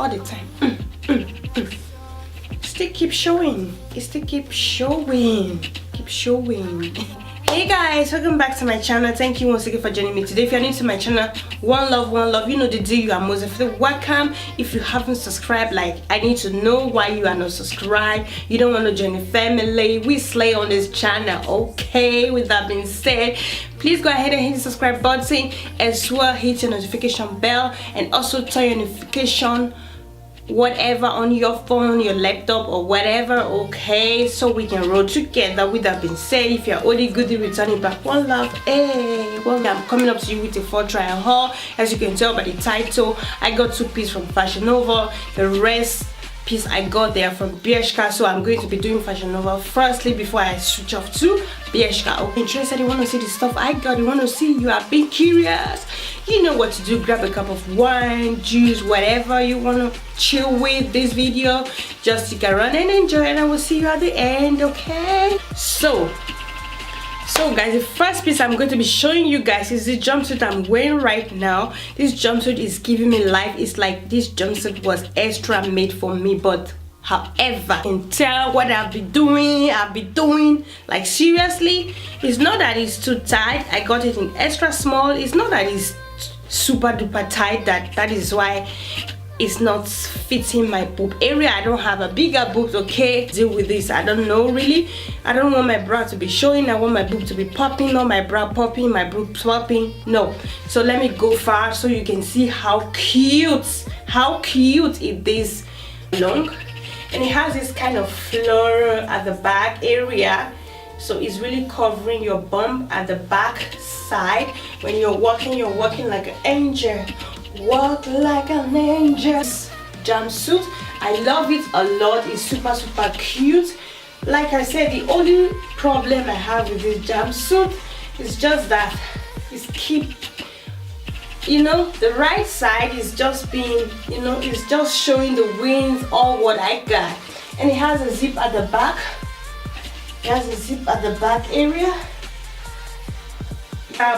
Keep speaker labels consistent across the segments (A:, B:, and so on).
A: all the time. Still keep showing. It still keep showing. Keep showing. Hey guys, welcome back to my channel. Thank you once again for joining me today. If you're new to my channel, one love, you know the deal. You are most definitely welcome. If you haven't subscribed, like, I need to know why you are not subscribed. You don't want to join the family. We slay on this channel. Okay, with that being said, please go ahead and hit the subscribe button, as well hit your notification bell, and also turn your notification whatever on your phone, your laptop, or whatever. Okay, so we can roll together. With that being said, if you're only goodie returning back, one love. Hey, well, I'm coming up to you with a full trial haul. As you can tell by the title, I got 2 pieces from FASHIONNOVA. The rest piece I got there from Bershka, so I'm going to be doing FASHIONNOVA firstly before I switch off to Bershka. Okay, interested, you want to see the stuff I got, you want to see, you are being curious, you know what to do. Grab a cup of wine, juice, whatever you want to chill with this video. Just stick around and enjoy, and I will see you at the end. Okay, so guys, the first piece I'm going to be showing you guys is this jumpsuit I'm wearing right now. This jumpsuit is giving me life. It's like this jumpsuit was extra made for me, but however, I can tell what I'll be doing, like, seriously. It's not that it's too tight. I got it in extra small. It's not that it's super duper tight, that is why it's not fitting my boob area. I don't have a bigger boobs. Okay, deal with this. I don't know, really. I don't want my bra to be showing. I want my boob to be popping, not my bra popping, my boob popping. No. So let me go far so you can see how cute it is. Long, and it has this kind of floral at the back area, so it's really covering your bump at the back side. When you're walking like an angel. Walk like an angel. Jumpsuit, I love it a lot. It's super cute. Like I said, the only problem I have with this jumpsuit is just that it's keep, you know, the right side is just being, you know, it's just showing the wings, all what I got. And it has a zip at the back. It has a zip at the back area.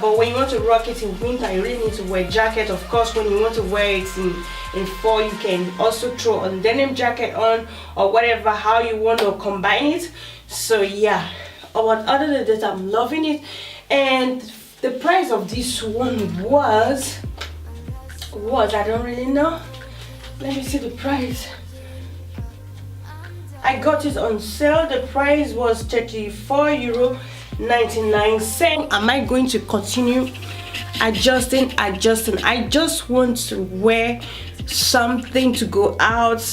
A: But when you want to rock it in winter, you really need to wear a jacket. Of course, when you want to wear it in fall, you can also throw a denim jacket on, or whatever, how you want to combine it. So yeah, but other than that, I'm loving it. And the price of this one was I don't really know. Let me see the price. I got it on sale. The price was €34.99. Am I going to continue adjusting? I just want to wear something to go out.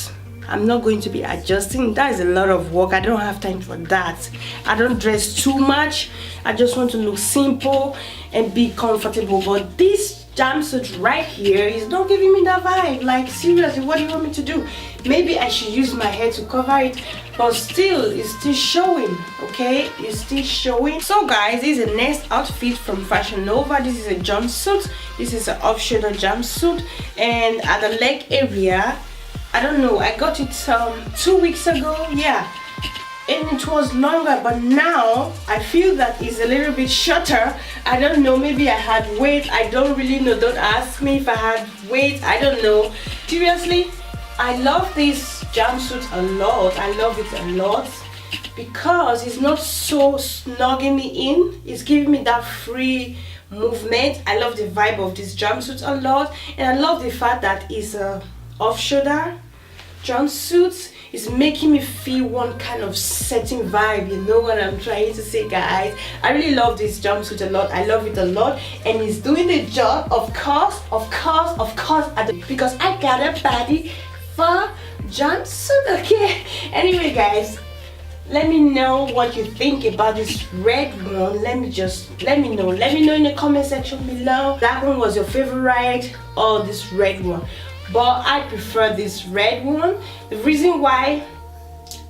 A: I'm not going to be adjusting. That is a lot of work. I don't have time for that. I don't dress too much. I just want to look simple and be comfortable. But this jumpsuit right here is not giving me that vibe. Like, seriously, what do you want me to do? Maybe I should use my hair to cover it, but still, it's still showing. Okay, it's still showing. So guys, this is the next outfit from FASHIONNOVA. This is a jumpsuit. This is an off-shoulder jumpsuit, and at the leg area, I don't know, I got it 2 weeks ago, yeah, and it was longer, but now I feel that it's a little bit shorter. I don't know, maybe I had weight. I don't really know. Don't ask me if I had weight. I don't know. Seriously, I love this jumpsuit a lot. I love it a lot because it's not so snugging me in. It's giving me that free movement. I love the vibe of this jumpsuit a lot, and I love the fact that it's a off-shoulder jumpsuit. Is making me feel one kind of certain vibe. You know what I'm trying to say, guys? I really love this jumpsuit a lot. I love it a lot, and it's doing the job, of course, because I got a body for jumpsuit. Okay, anyway guys, let me know what you think about this red one. Let me know in the comment section below. That one was your favorite or this red one? But I prefer this red one. The reason why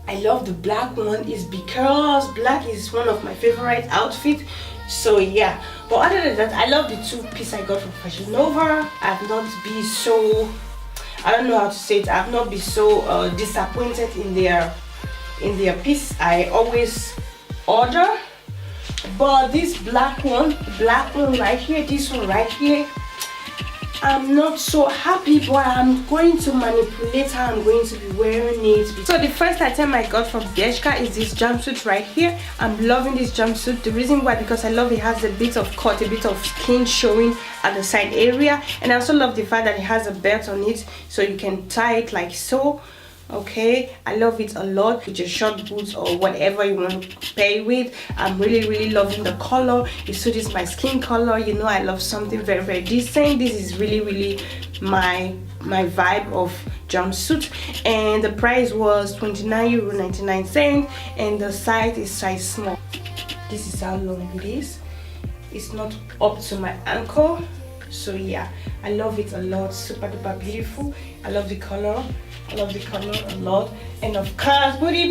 A: I love the black one is because black is one of my favorite outfits. So yeah, but other than that, I love the 2 pieces I got from FASHIONNOVA. I've not been so, I don't know how to say it, I've not been so disappointed in their piece. I always order. But this black one right here, this one right here, I'm not so happy, but I'm going to manipulate how I'm going to be wearing it. So the first item I got from Bershka is this jumpsuit right here. I'm loving this jumpsuit. The reason why, because I love it has a bit of cut, a bit of skin showing at the side area, and I also love the fact that it has a belt on it, so you can tie it like so. Okay, I love it a lot with your short boots or whatever you want to pair with. I'm really loving the color. It suits my skin color. You know, I love something very decent. This is really my vibe of jumpsuit, and the price was €29.99, and the size is size small. This is how long it is. It's not up to my ankle, so yeah, I love it a lot. Super duper beautiful. I love the color. I love the color a lot, and of course booty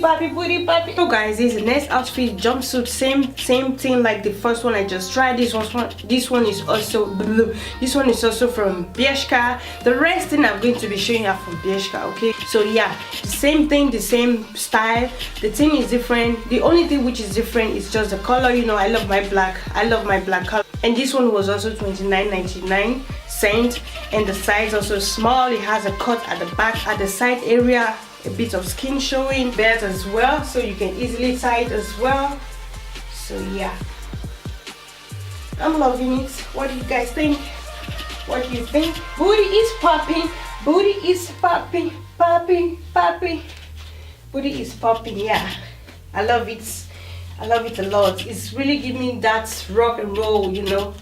A: poppy. So guys, this is the next outfit, jumpsuit, same thing like the first one I just tried. This one is also blue. This one is also from Bershka. The rest thing I'm going to be showing you from Bershka. Okay, so yeah, the same thing, the same style. The thing is different. The only thing which is different is just the color. You know, I love my black color, and this one was also $29.99, and the size also small. It has a cut at the back, at the side area, a bit of skin showing, belt as well, so you can easily tie it as well. So yeah, I'm loving it. What do you guys think? What do you think? Booty is popping, booty is popping, popping. Booty is popping. Yeah, I love it. I love it a lot. It's really giving that rock and roll, you know,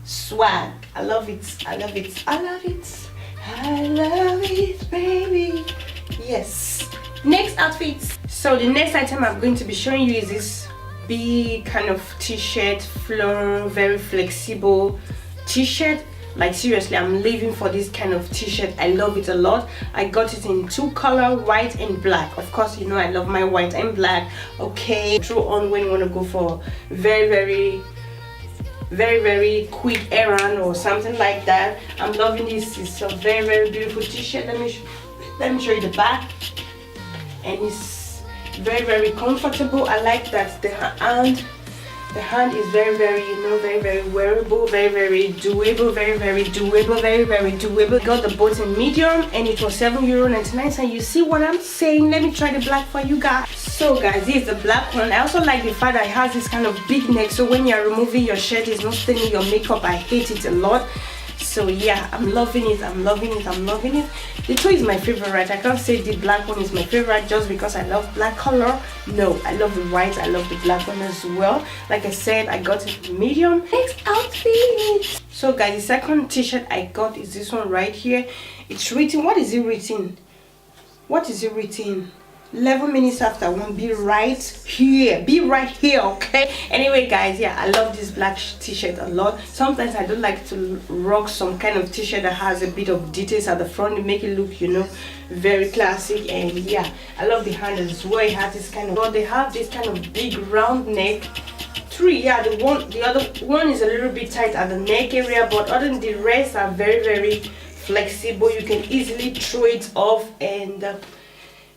A: swag. I love it. I love it. I love it. I love it, baby. Yes. Next outfit. So the next item I'm going to be showing you is this big kind of t-shirt, floral, very flexible t-shirt. Like seriously, I'm living for this kind of t-shirt. I love it a lot. I got it in two colors, white and black. Of course, you know I love my white and black. Okay, throw on when you want to go for very quick errand or something like that. I'm loving this. It's a very beautiful t-shirt. Let me show you the back, and it's very comfortable. I like that the hand is very you know, very wearable, very doable, very doable. Got the both in medium, and it was €7.99. and you see what I'm saying. Let me try the black for you guys. So guys, this is the black one. I also like the fact that it has this kind of big neck, so when you're removing your shirt, it's not staining your makeup. I hate it a lot. So yeah, I'm loving it. The two is my favorite. I can't say the black one is my favorite just because I love black color. No, I love the white. I love the black one as well. Like I said, I got it in medium. Next outfit. So guys, the second t-shirt I got is this one right here. It's written, what is it written? 11 minutes after one. Be right here, okay? Anyway guys, yeah, I love this black t-shirt a lot. Sometimes I don't like to rock some kind of t-shirt that has a bit of details at the front to make it look, you know, very classic. And yeah, I love the hand as well. It has this kind of, they have this kind of big round neck. Yeah, the other one is a little bit tight at the neck area, but other than the rest are very flexible. You can easily throw it off. And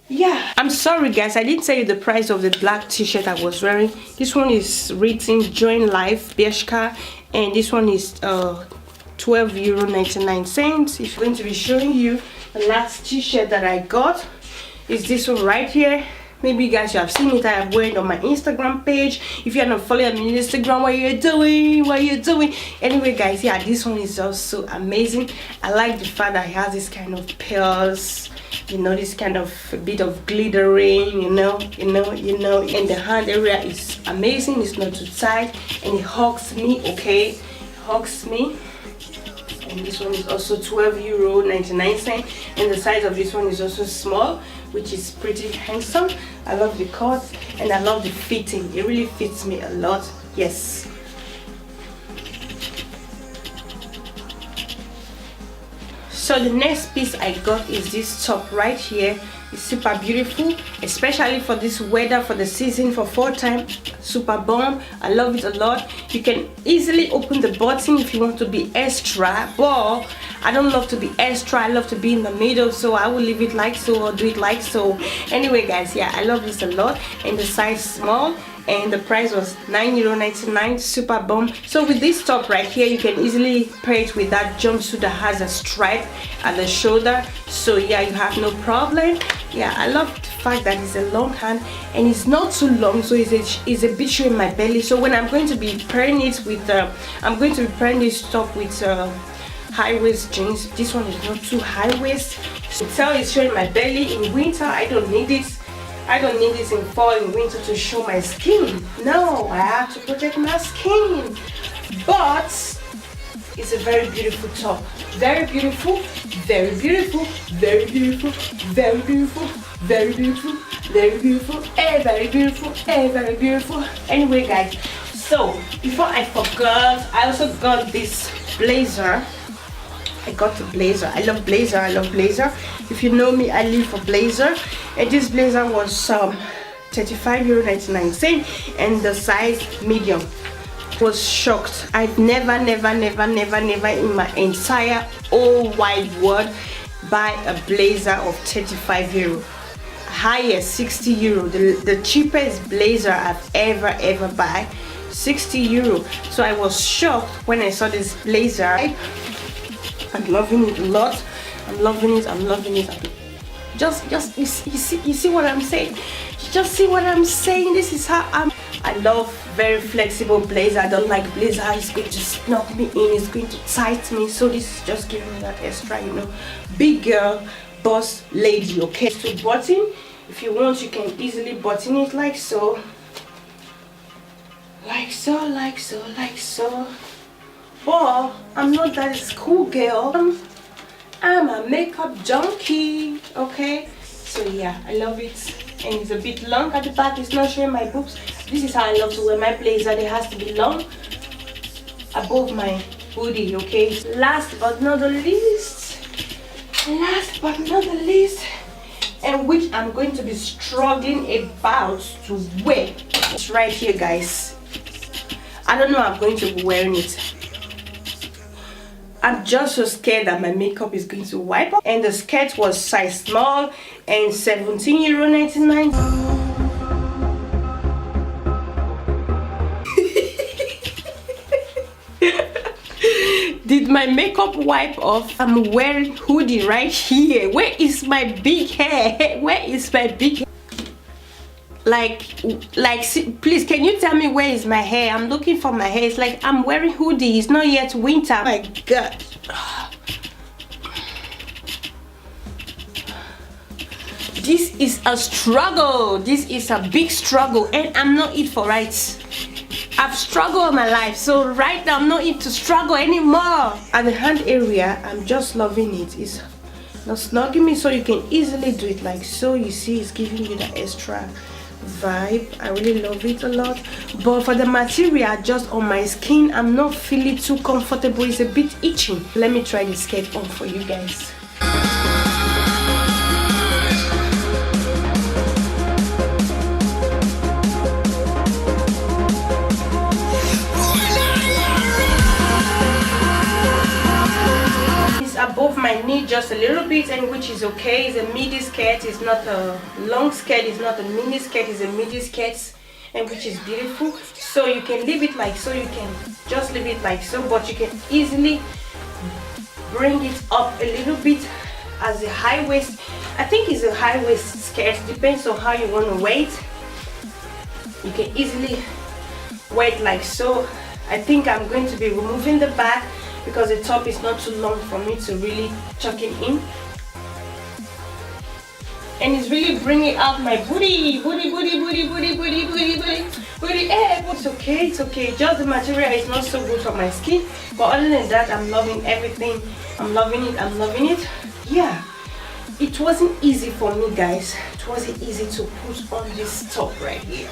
A: yeah, I'm sorry guys, I didn't tell you the price of the black t-shirt I was wearing. This one is written Join Life Bershka, and this one is €12.99. If I'm going to be showing you the last t-shirt that I got, is this one right here. Maybe you guys have seen it. I have worn it on my Instagram page. If you're not following me on Instagram, what you doing? Anyway guys, yeah, this one is also amazing. I like the fact that it has this kind of pearls, you know, this kind of bit of glittering, you know, and the hand area is amazing. It's not too tight, and it hugs me, okay? It hugs me. And this one is also €12.99, and the size of this one is also small, which is pretty handsome. I love the cut, and I love the fitting. It really fits me a lot. Yes. So the next piece I got is this top right here. It's super beautiful, especially for this weather, for the season, for fall time. Super bomb. I love it a lot. You can easily open the button if you want to be extra, but I don't love to be extra. I love to be in the middle, so I will leave it like so or do it like so. Anyway guys, yeah, I love this a lot, and the size small. and the price was €9.99. super bomb. So with this top right here, you can easily pair it with that jumpsuit that has a stripe at the shoulder, so yeah, you have no problem. Yeah, I love the fact that it's a long hand and it's not too long, so it's a bit showing my belly. So when I'm going to be pairing it with I'm going to be pairing this top with high waist jeans. This one is not too high waist, so tell it's showing my belly. In winter I don't need it. I don't need this in fall and winter to show my skin. No, I have to protect my skin. But it's a very beautiful top. Very beautiful, very beautiful, very beautiful, very beautiful, very beautiful, very beautiful, and very beautiful, and very beautiful. Anyway guys, so before I forgot, I also got this blazer. I got the blazer. I love blazer. I love blazer. If you know me, I live for blazer. And this blazer was €35.99 and the size medium. Was shocked. I've never in my entire whole wide world buy a blazer of €35. Highest €60. The cheapest blazer I've ever buy, €60. So I was shocked when I saw this blazer. I'm loving it a lot. I'm loving it. Just you see what I'm saying? You just see what I'm saying? This is how I love very flexible blazer. I don't like blazer it's going to snug me in, it's going to tight me. So this is just giving me that extra, you know, big girl boss lady. Okay, so button, if you want, you can easily button it like so, like so. But I'm not that schoolgirl. I'm a makeup junkie. Okay, so yeah, I love it. And it's a bit long at the back. It's not showing my boobs. This is how I love to wear my blazer. It has to be long above my booty. Okay, last but not the least, and which I'm going to be struggling about to wear, it's right here guys. I don't know how I'm going to be wearing it. I'm just so scared that my makeup is going to wipe up. And the skirt was size small and €17.99. Did my makeup wipe off? I'm wearing hoodie right here. Where is my big hair? Where is my big hair? See, please, can you tell me where is my hair? I'm looking for my hair. It's like I'm wearing hoodie. It's not yet winter. Oh my god. This is a struggle. This is a big struggle, and I'm not it for rights. I've struggled all my life, so right now I'm not into struggle anymore. At the hand area, I'm just loving it. It's not snugging me, so you can easily do it like so. You see, it's giving you the extra vibe. I really love it a lot. But for the material just on my skin, I'm not feeling too comfortable. It's a bit itching. Let me try the skirt on for you guys. Above my knee just a little bit, and which is okay. It's a midi skirt. It's not a long skirt, it's not a mini skirt, it's a midi skirt, and which is beautiful. So you can leave it like so, you can just leave it like so, but you can easily bring it up a little bit as a high waist. I think it's a high waist skirt, depends on how you want to wear it. You can easily wear it like so. I think I'm going to be removing the back because the top is not too long for me to really tuck it in. And it's really bringing out my booty. Hey, it's okay, it's okay. Just the material is not so good for my skin. But other than that, I'm loving everything. I'm loving it. Yeah, it wasn't easy for me, guys. It wasn't easy to put on this top right here.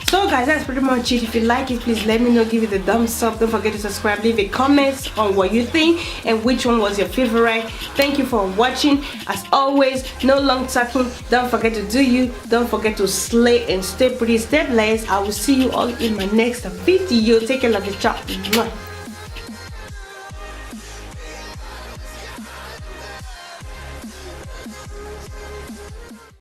A: So guys, that's pretty much it. If you like it, please let me know. Give it a thumbs up. Don't forget to subscribe. Leave a comment on what you think and which one was your favorite. Thank you for watching. As always, no long talking. Don't forget to do you. Don't forget to slay and stay pretty, stay blessed. I will see you all in my next video. Take care, love you, ciao.